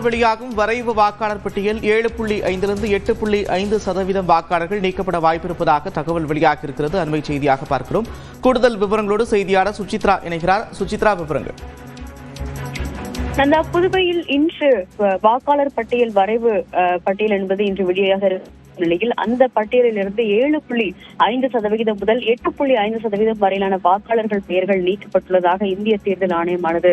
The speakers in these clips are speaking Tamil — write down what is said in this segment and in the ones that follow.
வெளியாகும் வரைவு வாக்காளர் பட்டியல் 7.5 8.5% வாக்காளர்கள் நீக்கப்பட வாய்ப்பிருப்பதாக தகவல் வெளியாகியிருக்கிறது. அண்மை செய்தியாக பார்க்கிறோம். கூடுதல் விவரங்களோடு செய்தியாளர் சுசித்ரா இணைகிறார். சுசித்ரா, விவரங்கள். புதுவையில் இன்று வாக்காளர் பட்டியல் வரைவு பட்டியல் என்பது இன்று வெளியாக நிலையில் அந்த பட்டியலில் இருந்து 7.5% முதல் 8.5% வரையிலான வாக்காளர்கள் பெயர்கள் நீக்கப்பட்டுள்ளதாக இந்திய தேர்தல் ஆணையமானது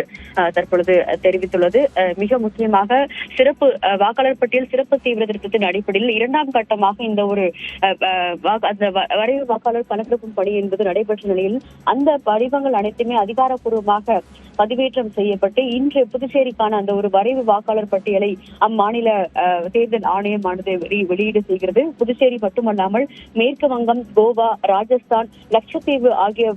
தற்பொழுது தெரிவித்துள்ளது. மிக முக்கியமாக சிறப்பு வாக்காளர் பட்டியல் சிறப்பு தீவிர திருத்தத்தின் அடிப்படையில் இரண்டாம் கட்டமாக இந்த ஒரு வரைவு வாக்காளர் கணக்கெடுக்கும் பணி என்பது நடைபெற்ற நிலையில் அந்த படிவங்கள் அனைத்துமே அதிகாரப்பூர்வமாக பதிவேற்றம் செய்யப்பட்டு இன்று புதுச்சேரிக்கான அந்த ஒரு வரைவு வாக்காளர் பட்டியலை அம்மாநில தேர்தல் ஆணையமானது வெளியீடு செய்கிறது. புதுச்சேரி மட்டுமல்லாமல் மேற்கு வங்கம், கோவா, ராஜஸ்தான், லட்சத்தீவு ஆகிய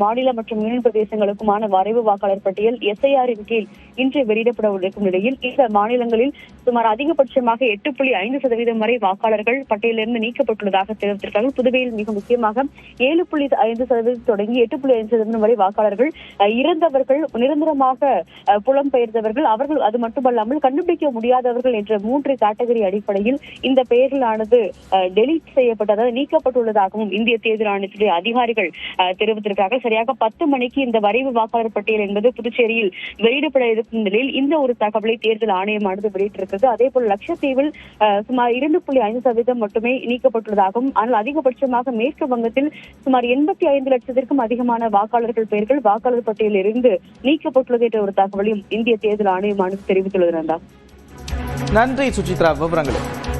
மாநில மற்றும் யூனியன் பிரதேசங்களுக்குமான வரைவு வாக்காளர் பட்டியல் SIR-இன் கீழ் இன்று வெளியிடப்பட இருக்கும் நிலையில் இந்த மாநிலங்களில் சுமார் அதிகபட்சமாக 8.5% வரை வாக்காளர்கள் பட்டியலிருந்து நீக்கப்பட்டுள்ளதாக தெரிவித்திருக்கிறார்கள். புதுவையில் மிக முக்கியமாக 7.5% தொடங்கி 8.5% வரை வாக்காளர்கள் இறந்தவர்கள், நிரந்தரமாக புலம்பெயர்ந்தவர்கள், அவர்கள் அது மட்டுமல்லாமல் கண்டுபிடிக்க முடியாதவர்கள் என்ற 3 கேட்டகரி அடிப்படையில் இந்த பெயர்களானது டெலீட் செய்யப்பட்டு, அதாவது நீக்கப்பட்டுள்ளதாகவும் இந்திய தேர்தல் ஆணையத்துடைய அதிகாரிகள் தெரிவித்திருக்கிறார்கள். சரியாக 10 மணிக்கு இந்த வரைவு வாக்காளர் பட்டியல் என்பது புதுச்சேரியில் வெளியிடப்பட இருக்கும் நிலையில் இந்த ஒரு தகவலை தேர்தல் ஆணையமானது வெளியிட்டிருக்கிறது. அதே போல் லட்சத்தீவில் சுமார் 2.5% மட்டுமே நீக்கப்பட்டுள்ளதாகவும், ஆனால் அதிகபட்சமாக மேற்கு வங்கத்தில் சுமார் 85 லட்சத்திற்கும் அதிகமான வாக்காளர்கள் பெயர்கள் வாக்காளர் பட்டியலில் இருந்து நீக்கப்பட்டுள்ளது என்ற ஒரு தகவலையும் இந்திய தேர்தல் ஆணையமானது தெரிவித்துள்ளது. நன்றி சுசித்ரா, விவரங்களுக்கு.